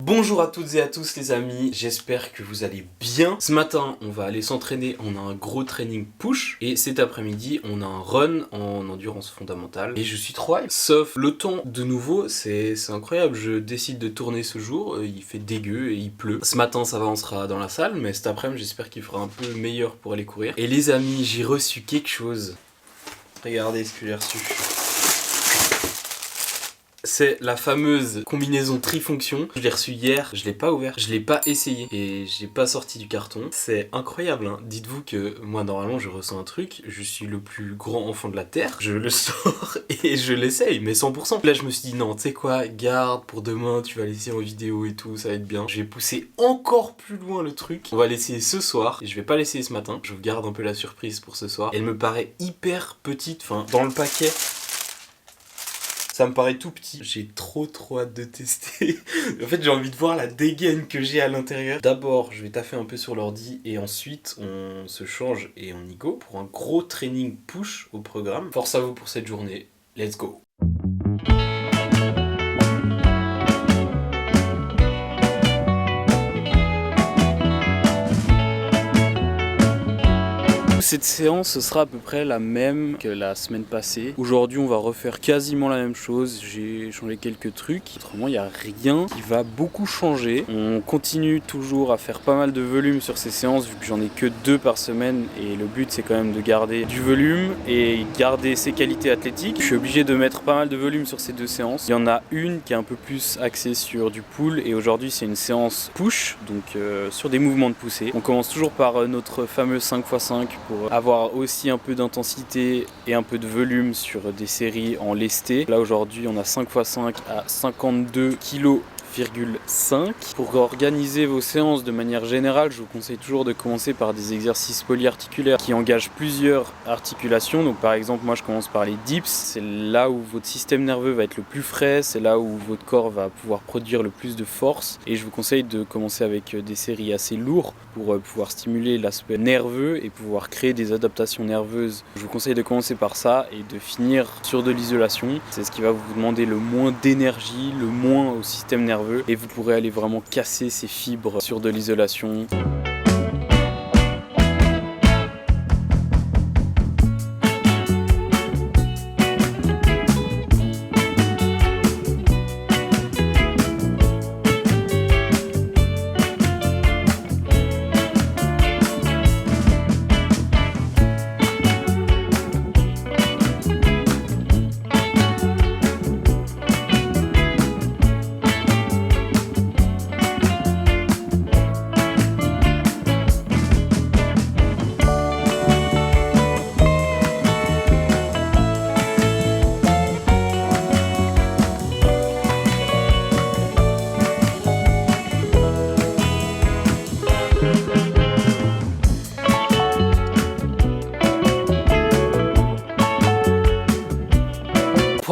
Bonjour à toutes et à tous les amis, j'espère que vous allez bien. Ce matin on va aller s'entraîner, on a un gros training push et cet après-midi on a un run en endurance fondamentale et je suis trop hype. Sauf le temps de nouveau, c'est incroyable, je décide de tourner ce jour, il fait dégueu et il pleut. Ce matin ça va, on sera dans la salle, mais cet après-midi j'espère qu'il fera un peu meilleur pour aller courir. Et les amis, j'ai reçu quelque chose. Regardez ce que j'ai reçu. C'est la fameuse combinaison trifonction. Je l'ai reçue hier, je l'ai pas ouvert, je l'ai pas essayé et j'ai pas sorti du carton. C'est incroyable, hein. Dites-vous que moi normalement je ressens un truc, je suis le plus grand enfant de la terre, je le sors et je l'essaye, mais 100%. Là je me suis dit non, tu sais quoi, garde pour demain, tu vas l'essayer en vidéo et tout, ça va être bien. Je vais pousser encore plus loin le truc. On va l'essayer ce soir et je vais pas l'essayer ce matin. Je vous garde un peu la surprise pour ce soir. Elle me paraît hyper petite, enfin dans le paquet. Ça me paraît tout petit. J'ai trop hâte de tester. En fait, j'ai envie de voir la dégaine que j'ai à l'intérieur. D'abord, je vais taffer un peu sur l'ordi et ensuite, on se change et on y go pour un gros training push au programme. Force à vous pour cette journée. Let's go. Cette séance ce sera à peu près la même que la semaine passée. Aujourd'hui on va refaire quasiment la même chose, j'ai changé quelques trucs. Autrement il n'y a rien qui va beaucoup changer. On continue toujours à faire pas mal de volume sur ces séances vu que j'en ai que 2 par semaine et le but c'est quand même de garder du volume et garder ses qualités athlétiques. Je suis obligé de mettre pas mal de volume sur ces 2 séances. Il y en a une qui est un peu plus axée sur du pull et aujourd'hui c'est une séance push, donc sur des mouvements de poussée. On commence toujours par notre fameux 5x5 pour avoir aussi un peu d'intensité et un peu de volume sur des séries en lesté. Là aujourd'hui on a 5x5 à 52 kg. Pour organiser vos séances de manière générale, je vous conseille toujours de commencer par des exercices polyarticulaires qui engagent plusieurs articulations. Donc par exemple, moi je commence par les dips, c'est là où votre système nerveux va être le plus frais, c'est là où votre corps va pouvoir produire le plus de force. Et je vous conseille de commencer avec des séries assez lourdes pour pouvoir stimuler l'aspect nerveux et pouvoir créer des adaptations nerveuses. Je vous conseille de commencer par ça et de finir sur de l'isolation. C'est ce qui va vous demander le moins d'énergie, le moins au système nerveux. Et vous pourrez aller vraiment casser ces fibres sur de l'isolation.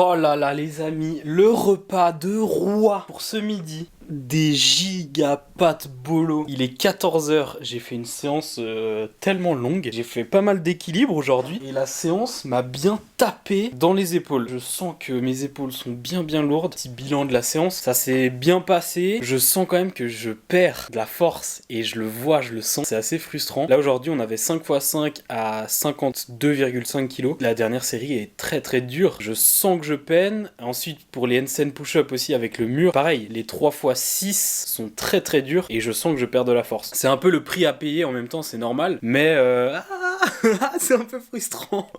Oh là là les amis, le repas de roi pour ce midi. Des giga pâtes bolo. Il est 14h, j'ai fait une séance tellement longue. J'ai fait pas mal d'équilibre aujourd'hui. Et la séance m'a bien tapé dans les épaules. Je sens que mes épaules sont bien lourdes. Petit bilan de la séance, ça s'est bien passé. Je sens quand même que je perds de la force. Et je le vois, je le sens. C'est assez frustrant. Là aujourd'hui on avait 5x5 à 52,5 kg. La dernière série est très dure. Je sens que je peine. Ensuite pour les handstand push-up aussi avec le mur. Pareil, les 3x6 sont très durs et je sens que je perds de la force. C'est un peu le prix à payer en même temps, c'est normal, mais c'est un peu frustrant.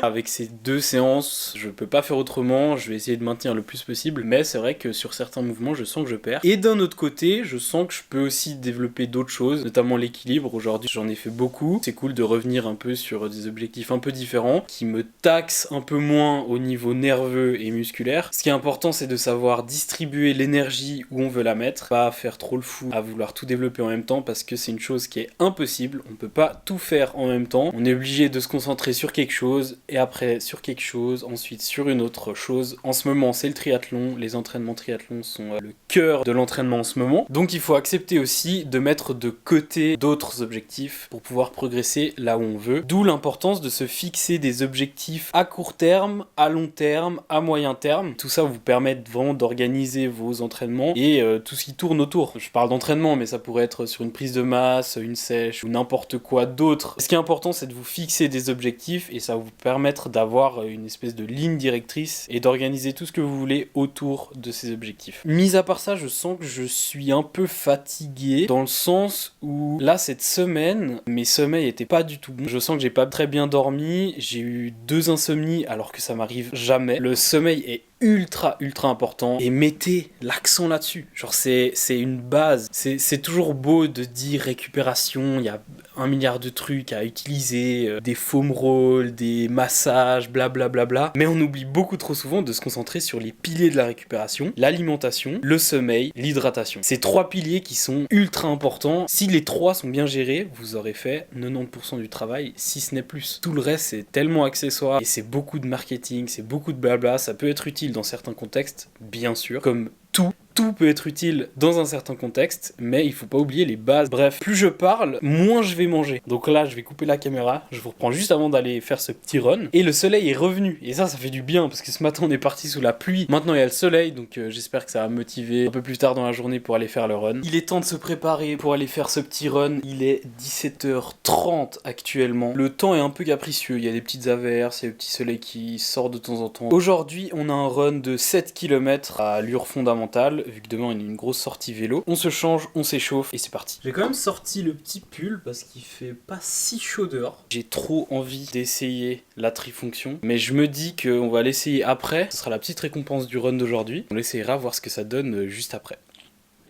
Avec ces 2 séances, je peux pas faire autrement, je vais essayer de maintenir le plus possible, mais c'est vrai que sur certains mouvements, je sens que je perds. Et d'un autre côté, je sens que je peux aussi développer d'autres choses, notamment l'équilibre. Aujourd'hui, j'en ai fait beaucoup. C'est cool de revenir un peu sur des objectifs un peu différents, qui me taxent un peu moins au niveau nerveux et musculaire. Ce qui est important, c'est de savoir distribuer l'énergie où on veut la mettre, pas faire trop le fou à vouloir tout développer en même temps parce que c'est une chose qui est impossible, on peut pas tout faire en même temps. temps, on est obligé de se concentrer sur quelque chose, et après sur quelque chose, ensuite sur une autre chose. En ce moment, c'est le triathlon, les entraînements triathlon sont le cœur de l'entraînement en ce moment. Donc il faut accepter aussi de mettre de côté d'autres objectifs pour pouvoir progresser là où on veut. D'où l'importance de se fixer des objectifs à court terme, à long terme, à moyen terme. Tout ça vous permet vraiment d'organiser vos entraînements et tout ce qui tourne autour. Je parle d'entraînement, mais ça pourrait être sur une prise de masse, une sèche ou n'importe quoi d'autre. Ce qui est important, c'est de vous fixer des objectifs et ça va vous permettre d'avoir une espèce de ligne directrice et d'organiser tout ce que vous voulez autour de ces objectifs. Mis à part ça, je sens que je suis un peu fatigué dans le sens où là, cette semaine, mes sommeils étaient pas du tout bons. Je sens que j'ai pas très bien dormi, j'ai eu 2 insomnies alors que ça m'arrive jamais. Le sommeil est ultra important et mettez l'accent là-dessus. Genre c'est une base. C'est toujours beau de dire récupération, il y a 1 milliard de trucs à utiliser, des foam rolls, des massages, blablabla. Mais on oublie beaucoup trop souvent de se concentrer sur les piliers de la récupération, l'alimentation, le sommeil, l'hydratation. Ces 3 piliers qui sont ultra importants. Si les 3 sont bien gérés, vous aurez fait 90% du travail, si ce n'est plus. Tout le reste, c'est tellement accessoire et c'est beaucoup de marketing, c'est beaucoup de blabla. Ça peut être utile dans certains contextes, bien sûr, comme tout peut être utile dans un certain contexte, mais il faut pas oublier les bases. Bref, plus je parle, moins je vais manger. Donc là, je vais couper la caméra, je vous reprends juste avant d'aller faire ce petit run. Et le soleil est revenu, et ça fait du bien, parce que ce matin on est parti sous la pluie. Maintenant il y a le soleil, donc j'espère que ça va me motiver un peu plus tard dans la journée pour aller faire le run. Il est temps de se préparer pour aller faire ce petit run. Il est 17h30 actuellement. Le temps est un peu capricieux, il y a des petites averses, il y a le petit soleil qui sort de temps en temps. Aujourd'hui, on a un run de 7 km à allure fondamentale, vu que demain on a une grosse sortie vélo. On se change, on s'échauffe et c'est parti. J'ai quand même sorti le petit pull parce qu'il fait pas si chaud dehors. J'ai trop envie d'essayer la trifonction, mais je me dis qu'on va l'essayer après. Ce sera la petite récompense du run d'aujourd'hui. On l'essayera, voir ce que ça donne juste après.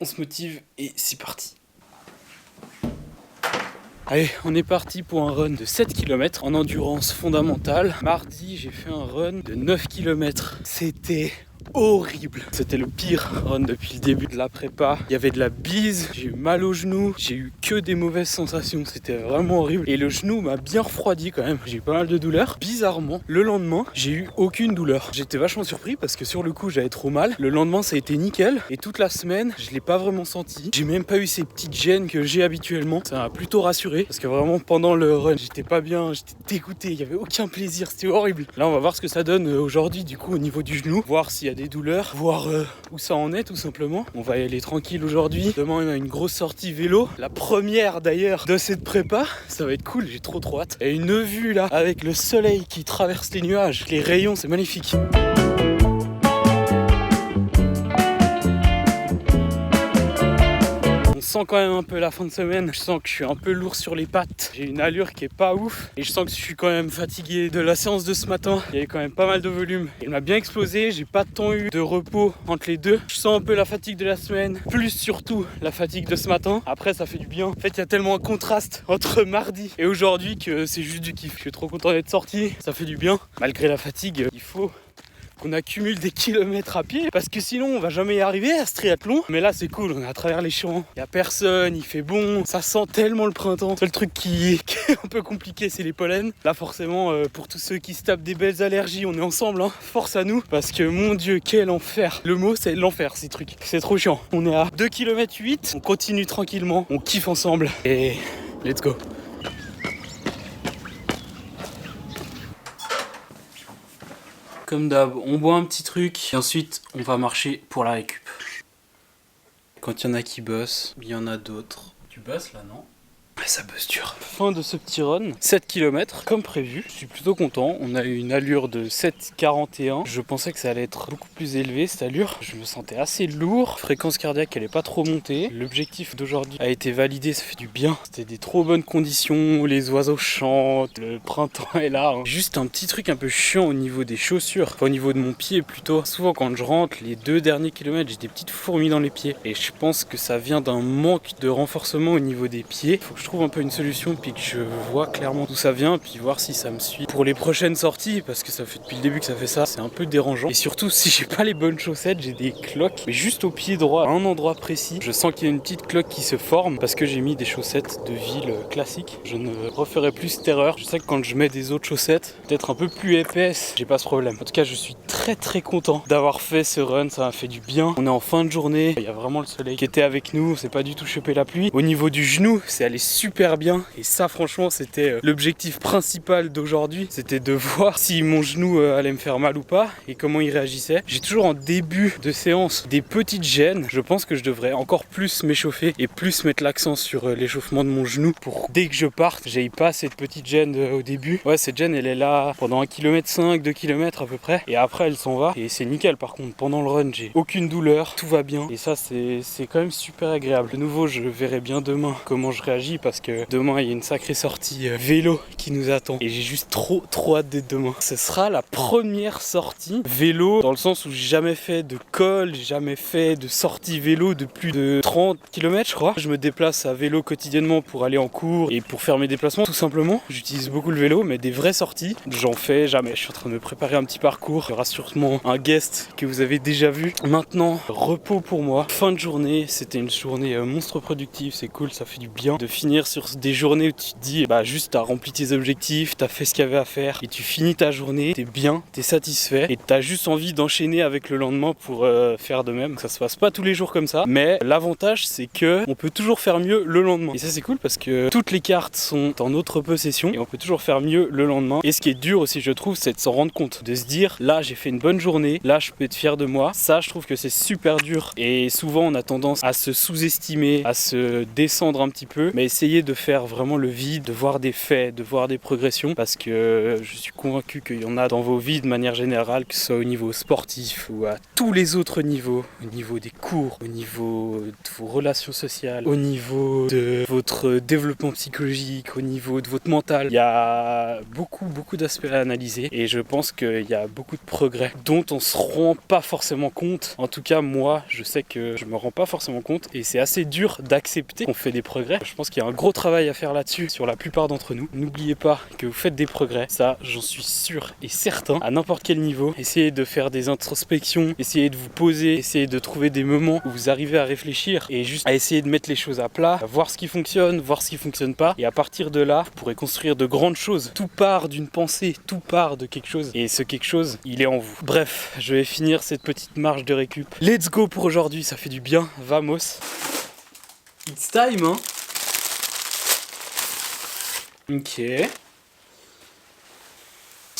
On se motive et c'est parti. Allez, on est parti pour un run de 7 km en endurance fondamentale. Mardi, j'ai fait un run de 9 km. C'était horrible. C'était le pire run depuis le début de la prépa. Il y avait de la bise, j'ai eu mal au genou, j'ai eu que des mauvaises sensations. C'était vraiment horrible. Et le genou m'a bien refroidi quand même. J'ai eu pas mal de douleurs. Bizarrement, le lendemain, j'ai eu aucune douleur. J'étais vachement surpris parce que sur le coup, j'avais trop mal. Le lendemain, ça a été nickel. Et toute la semaine, je l'ai pas vraiment senti. J'ai même pas eu ces petites gênes que j'ai habituellement. Ça m'a plutôt rassuré parce que vraiment pendant le run, j'étais pas bien, j'étais dégoûté. Il y avait aucun plaisir. C'était horrible. Là, on va voir ce que ça donne aujourd'hui du coup au niveau du genou. Voir s'il y a des douleurs, voir où ça en est tout simplement. On va y aller tranquille aujourd'hui. Demain on a une grosse sortie vélo, la première d'ailleurs de cette prépa. Ça va être cool, j'ai trop hâte. Et une vue là avec le soleil qui traverse les nuages, les rayons, c'est magnifique. Je sens quand même un peu la fin de semaine, je sens que je suis un peu lourd sur les pattes, j'ai une allure qui est pas ouf et je sens que je suis quand même fatigué de la séance de ce matin. Il y avait quand même pas mal de volume, il m'a bien explosé, j'ai pas tant eu de repos entre les deux. Je sens un peu la fatigue de la semaine, plus surtout la fatigue de ce matin. Après ça fait du bien, en fait il y a tellement un contraste entre mardi et aujourd'hui que c'est juste du kiff. Je suis trop content d'être sorti, ça fait du bien. Malgré la fatigue, il faut qu'on accumule des kilomètres à pied parce que sinon on va jamais y arriver à ce triathlon. Mais là c'est cool, on est à travers les champs, il y a personne, il fait bon, ça sent tellement le printemps. Seul truc qui est un peu compliqué, c'est les pollens. Là forcément pour tous ceux qui se tapent des belles allergies, on est ensemble, hein. Force à nous parce que mon dieu quel enfer. Le mot c'est l'enfer ces trucs, c'est trop chiant. On est à 2 km 8, on continue tranquillement, on kiffe ensemble et let's go. Comme d'hab, on boit un petit truc et ensuite on va marcher pour la récup. Quand il y en a qui bossent, il y en a d'autres. Tu bosses là, non? Ouais, ça bosse dur. Fin de ce petit run, 7 km comme prévu. Je suis plutôt content. On a eu une allure de 7,41. Je pensais que ça allait être beaucoup plus élevé cette allure. Je me sentais assez lourd. Fréquence cardiaque, elle est pas trop montée. L'objectif d'aujourd'hui a été validé, ça fait du bien. C'était des trop bonnes conditions. Les oiseaux chantent, le printemps est là. Juste un petit truc un peu chiant au niveau des chaussures. Enfin, au niveau de mon pied plutôt. Souvent quand je rentre, les 2 derniers kilomètres, j'ai des petites fourmis dans les pieds. Et je pense que ça vient d'un manque de renforcement au niveau des pieds. Faut que je trouve trouve un peu une solution, puis que je vois clairement d'où ça vient, puis voir si ça me suit pour les prochaines sorties, parce que ça fait depuis le début que ça fait ça, c'est un peu dérangeant. Et surtout, si j'ai pas les bonnes chaussettes, j'ai des cloques, mais juste au pied droit, à un endroit précis, je sens qu'il y a une petite cloque qui se forme, parce que j'ai mis des chaussettes de ville classiques. Je ne referai plus cette erreur. Je sais que quand je mets des autres chaussettes, peut-être un peu plus épaisses, j'ai pas ce problème. En tout cas, je suis très content d'avoir fait ce run, ça m'a fait du bien. On est en fin de journée, il y a vraiment le soleil qui était avec nous, on s'est pas du tout chopé la pluie. Au niveau du genou, c'est allé super bien, et ça franchement c'était l'objectif principal d'aujourd'hui, c'était de voir si mon genou allait me faire mal ou pas et comment il réagissait. J'ai toujours en début de séance des petites gênes, je pense que je devrais encore plus m'échauffer et plus mettre l'accent sur l'échauffement de mon genou pour dès que je parte, j'aille pas cette petite gêne au début. Ouais, cette gêne elle est là pendant 1,5 km, 2 km à peu près, et après elle s'en va et c'est nickel. Par contre pendant le run j'ai aucune douleur, tout va bien et ça c'est quand même super agréable. De nouveau je verrai bien demain comment je réagis parce que demain il y a une sacrée sortie vélo qui nous attend et j'ai juste trop hâte d'être demain. Ce sera la première sortie vélo dans le sens où j'ai jamais fait de col, j'ai jamais fait de sortie vélo de plus de 30 km je crois. Je me déplace à vélo quotidiennement pour aller en cours et pour faire mes déplacements tout simplement. J'utilise beaucoup le vélo mais des vraies sorties j'en fais jamais. Je suis en train de me préparer un petit parcours, il y aura sûrement un guest que vous avez déjà vu. Maintenant repos pour moi, fin de journée, c'était une journée monstre productive, c'est cool, ça fait du bien de finir sur des journées où tu te dis bah juste t'as rempli tes objectifs, t'as fait ce qu'il y avait à faire et tu finis ta journée, t'es bien, t'es satisfait et t'as juste envie d'enchaîner avec le lendemain pour faire de même. Ça se passe pas tous les jours comme ça, mais l'avantage c'est que on peut toujours faire mieux le lendemain et ça c'est cool parce que toutes les cartes sont en notre possession et on peut toujours faire mieux le lendemain. Et ce qui est dur aussi je trouve c'est de s'en rendre compte, de se dire là j'ai fait une bonne journée, là je peux être fier de moi. Ça je trouve que c'est super dur et souvent on a tendance à se sous-estimer, à se descendre un petit peu, mais essayer de faire vraiment le vide, de voir des faits, de voir des progressions, parce que je suis convaincu qu'il y en a dans vos vies de manière générale, que ce soit au niveau sportif ou à tous les autres niveaux, au niveau des cours, au niveau de vos relations sociales, au niveau de votre développement psychologique, au niveau de votre mental. Il y a beaucoup d'aspects à analyser et je pense qu'il y a beaucoup de progrès dont on se rend pas forcément compte. En tout cas moi je sais que je me rends pas forcément compte et c'est assez dur d'accepter qu'on fait des progrès. Je pense qu'il y a un gros travail à faire là-dessus sur la plupart d'entre nous. N'oubliez pas que vous faites des progrès, ça j'en suis sûr et certain, à n'importe quel niveau. Essayez de faire des introspections, essayez de vous poser, essayez de trouver des moments où vous arrivez à réfléchir et juste à essayer de mettre les choses à plat, à voir ce qui fonctionne, voir ce qui fonctionne pas, et à partir de là vous pourrez construire de grandes choses. Tout part d'une pensée, tout part de quelque chose et ce quelque chose il est en vous. Bref, je vais finir cette petite marche de récup. Let's go pour aujourd'hui, ça fait du bien, vamos. It's time hein. Ok.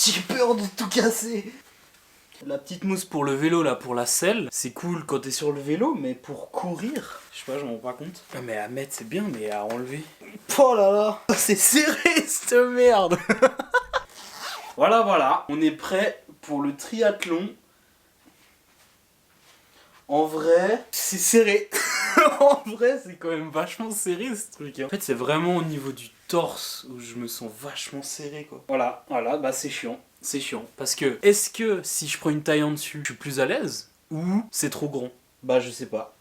J'ai peur de tout casser. La petite mousse pour le vélo là, pour la selle, c'est cool quand t'es sur le vélo, mais pour courir, je sais pas, j'en rends pas compte. Ah mais à mettre c'est bien, mais à enlever. Oh là là, c'est serré cette merde. Voilà, on est prêt pour le triathlon. En vrai, c'est serré. En vrai, c'est quand même vachement serré ce truc. Hein. En fait, c'est vraiment au niveau du torse où je me sens vachement serré quoi. Voilà, bah c'est chiant. C'est chiant. Parce que, est-ce que si je prends une taille en dessus, je suis plus à l'aise? Ou c'est trop grand? Bah je sais pas.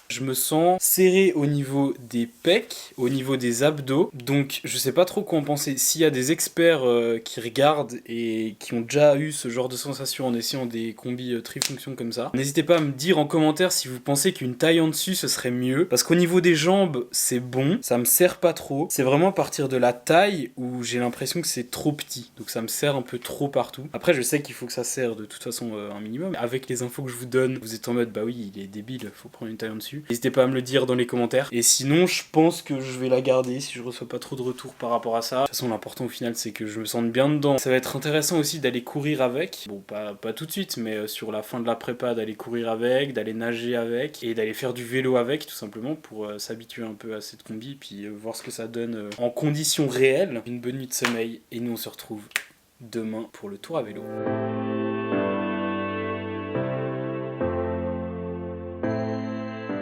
Je me sens serré au niveau des pecs, au niveau des abdos, donc je sais pas trop quoi en penser. S'il y a des experts qui regardent et qui ont déjà eu ce genre de sensation en essayant des combis trifonctions comme ça, n'hésitez pas à me dire en commentaire si vous pensez qu'une taille en dessus ce serait mieux, parce qu'au niveau des jambes c'est bon, ça me serre pas trop, c'est vraiment à partir de la taille où j'ai l'impression que c'est trop petit, donc ça me serre un peu trop partout. Après je sais qu'il faut que ça serre de toute façon un minimum, avec les infos que je vous donne, vous êtes en mode bah oui il est débile, faut prendre une taille en dessus. N'hésitez pas à me le dire dans les commentaires. Et sinon, je pense que je vais la garder si je reçois pas trop de retours par rapport à ça. De toute façon, l'important au final, c'est que je me sente bien dedans. Ça va être intéressant aussi d'aller courir avec. Bon, pas tout de suite, mais sur la fin de la prépa, d'aller courir avec, d'aller nager avec et d'aller faire du vélo avec, tout simplement, pour s'habituer un peu à cette combi, puis voir ce que ça donne en conditions réelles. Une bonne nuit de sommeil. Et nous, on se retrouve demain pour le tour à vélo.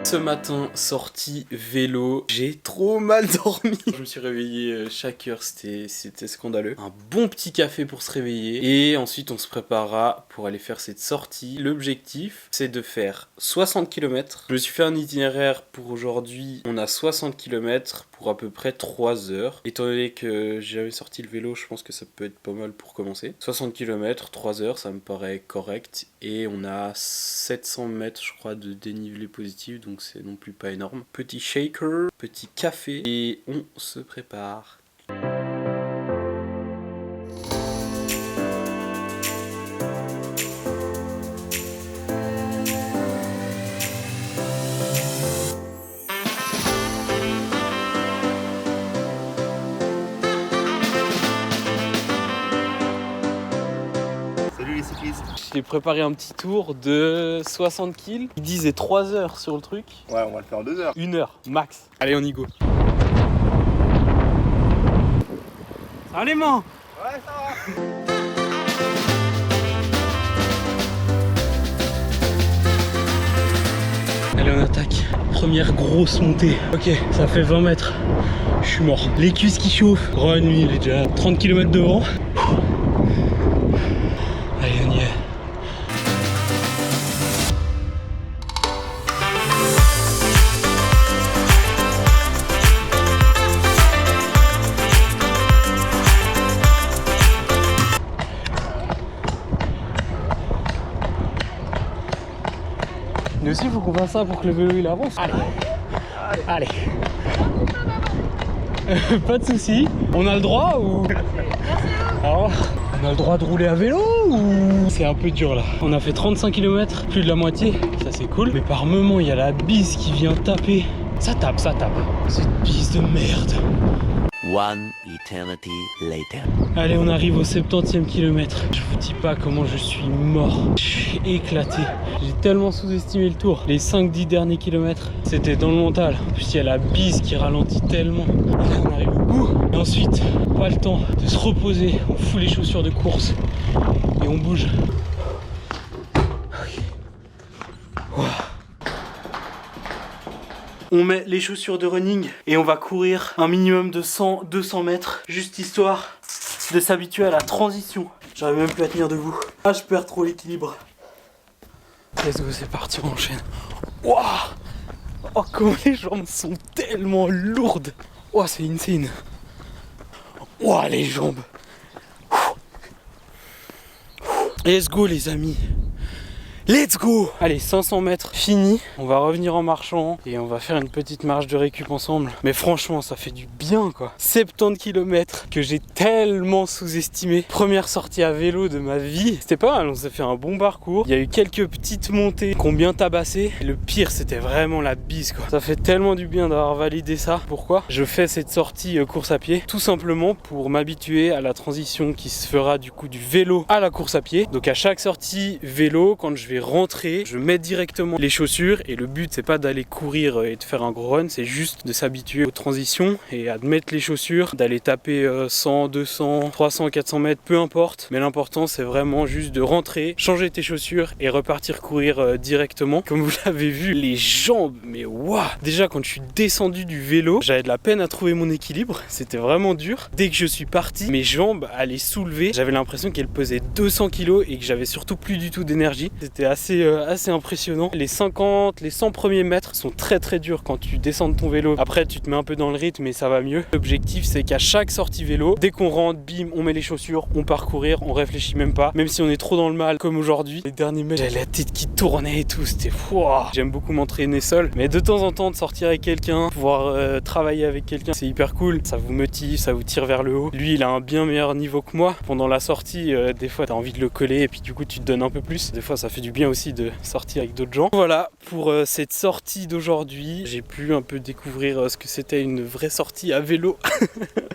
Ce matin, sortie vélo, j'ai trop mal dormi. Je me suis réveillé chaque heure, c'était scandaleux. Un bon petit café pour se réveiller et ensuite on se préparera pour aller faire cette sortie. L'objectif, c'est de faire 60 km. Je me suis fait un itinéraire pour aujourd'hui. On a 60 km pour à peu près 3 heures. Étant donné que j'ai jamais sorti le vélo, je pense que ça peut être pas mal pour commencer. 60 km, 3 heures, ça me paraît correct. Et on a 700 mètres, je crois, de dénivelé positif, donc c'est non plus pas énorme. Petit shaker, petit café, et on se prépare. J'ai préparé un petit tour de 60 kills. Ils disaient 3 heures sur le truc. Ouais, on va le faire en 2 heures. 1 heure, max. Allez, on y go. Ça va les mains? Ouais, ça va. Allez, on attaque. Première grosse montée. Ok, ça fait 20 mètres. Je suis mort. Les cuisses qui chauffent. Run, lui, il est déjà 30 km devant. Allez, on y est. Nous aussi, il faut qu'on fasse ça pour que le vélo il avance. Allez. Pas de soucis. On a le droit ou... Alors, on a le droit de rouler à vélo ou... C'est un peu dur là. On a fait 35 km, plus de la moitié. Ça c'est cool. Mais par moment, il y a la bise qui vient taper. Ça tape. Cette bise de merde. One eternity later. Allez, on arrive au 70e kilomètre. Je vous dis pas comment je suis mort. Je suis éclaté. J'ai tellement sous-estimé le tour. Les 5-10 derniers kilomètres, c'était dans le mental. En plus, il y a la bise qui ralentit tellement. Et là, on arrive au bout. Et ensuite, pas le temps de se reposer. On fout les chaussures de course et on bouge. Wow. On met les chaussures de running et on va courir un minimum de 100-200 mètres, juste histoire de s'habituer à la transition. J'arrive même plus à tenir debout. Ah, je perds trop l'équilibre. Let's go, c'est parti, on enchaîne. Waouh! Oh, comment les jambes sont tellement lourdes! Oh, c'est insane! Waouh, les jambes! Let's go, les amis! Let's go! Allez, 500 mètres, fini. On va revenir en marchant et on va faire une petite marche de récup ensemble. Mais franchement, ça fait du bien, quoi. 70 km que j'ai tellement sous-estimé. Première sortie à vélo de ma vie. C'était pas mal, on s'est fait un bon parcours. Il y a eu quelques petites montées qui ont bien tabassé. Et le pire, c'était vraiment la bise, quoi. Ça fait tellement du bien d'avoir validé ça. Pourquoi? Je fais cette sortie course à pied tout simplement pour m'habituer à la transition qui se fera du coup du vélo à la course à pied. Donc à chaque sortie vélo, quand je vais rentrer, je mets directement les chaussures et le but c'est pas d'aller courir et de faire un gros run, c'est juste de s'habituer aux transitions et à mettre les chaussures, d'aller taper 100, 200, 300, 400 mètres, peu importe, mais l'important c'est vraiment juste de rentrer, changer tes chaussures et repartir courir directement. Comme vous l'avez vu, les jambes, mais waouh! Déjà quand je suis descendu du vélo, j'avais de la peine à trouver mon équilibre, c'était vraiment dur. Dès que je suis parti, mes jambes allaient soulever, j'avais l'impression qu'elles pesaient 200 kg et que j'avais surtout plus du tout d'énergie. C'était assez impressionnant. Les 50, les 100 premiers mètres sont très durs quand tu descends de ton vélo. Après tu te mets un peu dans le rythme et ça va mieux. L'objectif c'est qu'à chaque sortie vélo, dès qu'on rentre, bim, on met les chaussures, on part courir, on réfléchit même pas. Même si on est trop dans le mal comme aujourd'hui. Les derniers mètres, j'avais la tête qui tournait et tout, c'était wow. J'aime beaucoup m'entraîner seul, mais de temps en temps de sortir avec quelqu'un, pouvoir travailler avec quelqu'un, c'est hyper cool. Ça vous motive, ça vous tire vers le haut. Lui il a un bien meilleur niveau que moi. Pendant la sortie, des fois t'as envie de le coller et puis du coup tu te donnes un peu plus. Des fois ça fait du bien aussi de sortir avec d'autres gens. Voilà pour cette sortie d'aujourd'hui. J'ai pu un peu découvrir ce que c'était une vraie sortie à vélo.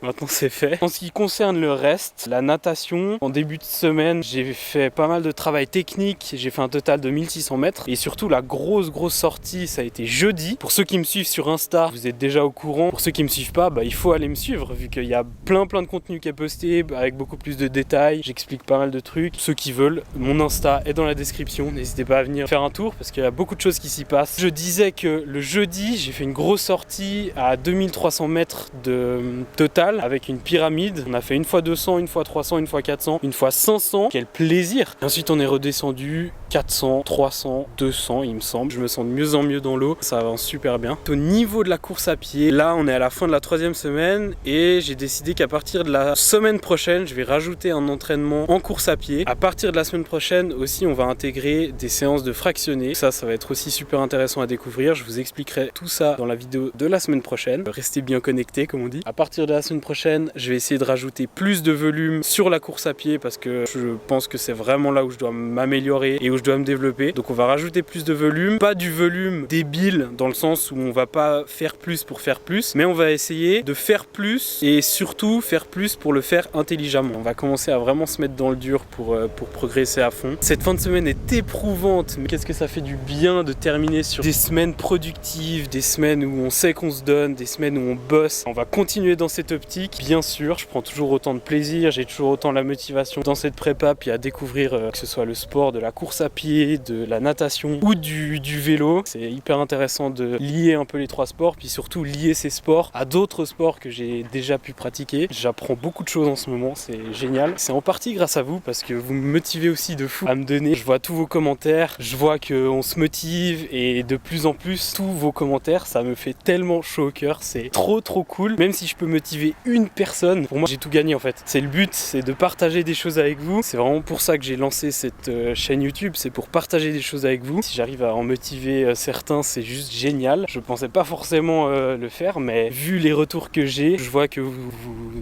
Maintenant c'est fait. En ce qui concerne le reste, la natation, en début de semaine, j'ai fait pas mal de travail technique. J'ai fait un total de 1600 mètres. Et surtout la grosse sortie, ça a été jeudi. Pour ceux qui me suivent sur Insta, vous êtes déjà au courant. Pour ceux qui me suivent pas, il faut aller me suivre vu qu'il y a plein de contenu qui est posté avec beaucoup plus de détails. J'explique pas mal de trucs. Ceux qui veulent, mon Insta est dans la description. Lyon, n'hésitez pas à venir faire un tour parce qu'il y a beaucoup de choses qui s'y passent. Je disais que le jeudi, j'ai fait une grosse sortie à 2300 mètres de total avec une pyramide. On a fait une fois 200, une fois 300, une fois 400, une fois 500. Quel plaisir! Et ensuite, on est redescendu 400, 300, 200, il me semble. Je me sens de mieux en mieux dans l'eau, ça avance super bien. Au niveau de la course à pied, là, on est à la fin de la 3e semaine et j'ai décidé qu'à partir de la semaine prochaine, je vais rajouter un entraînement en course à pied. À partir de la semaine prochaine aussi, on va intégrer des séances de fractionnés. Ça va être aussi super intéressant à découvrir. Je vous expliquerai tout ça dans la vidéo de la semaine prochaine. Restez bien connectés, comme on dit. À partir de la semaine prochaine, je vais essayer de rajouter plus de volume sur la course à pied parce que je pense que c'est vraiment là où je dois m'améliorer et où je dois me développer. Donc on va rajouter plus de volume. Pas du volume débile dans le sens où on va pas faire plus pour faire plus, mais on va essayer de faire plus et surtout faire plus pour le faire intelligemment. On va commencer à vraiment se mettre dans le dur pour progresser à fond. Cette fin de semaine est éprouvante, mais qu'est-ce que ça fait du bien de terminer sur des semaines productives, des semaines où on sait qu'on se donne, des semaines où on bosse. On va continuer dans cette optique, bien sûr. Je prends toujours autant de plaisir, j'ai toujours autant la motivation dans cette prépa, puis à découvrir que ce soit le sport, de la course à pied, de la natation ou du vélo. C'est hyper intéressant de lier un peu les trois sports, puis surtout lier ces sports à d'autres sports que j'ai déjà pu pratiquer. J'apprends beaucoup de choses en ce moment, c'est génial. C'est en partie grâce à vous parce que vous me motivez aussi de fou à me donner. Je vois tous vos commentaires, je vois qu'on se motive et de plus en plus tous vos commentaires, ça me fait tellement chaud au cœur, c'est trop cool. Même si je peux motiver une personne, pour moi j'ai tout gagné en fait. C'est le but, c'est de partager des choses avec vous. C'est vraiment pour ça que j'ai lancé cette chaîne YouTube, c'est pour partager des choses avec vous. Si j'arrive à en motiver certains, c'est juste génial. Je pensais pas forcément le faire, mais vu les retours que j'ai, je vois que vous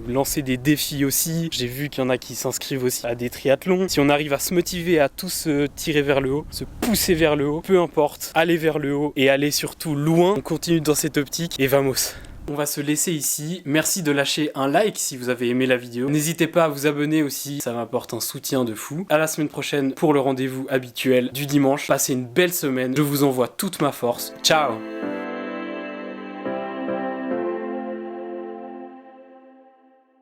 lancez des défis aussi. J'ai vu qu'il y en a qui s'inscrivent aussi à des triathlons. Si on arrive à se motiver à tous se tirer vers le haut, se pousser vers le haut, peu importe, aller vers le haut et aller surtout loin, on continue dans cette optique et vamos! On va se laisser ici. Merci de lâcher un like si vous avez aimé la vidéo. N'hésitez pas à vous abonner aussi, ça m'apporte un soutien de fou. À la semaine prochaine pour le rendez-vous habituel du dimanche. Passez une belle semaine. Je vous envoie toute ma force. Ciao!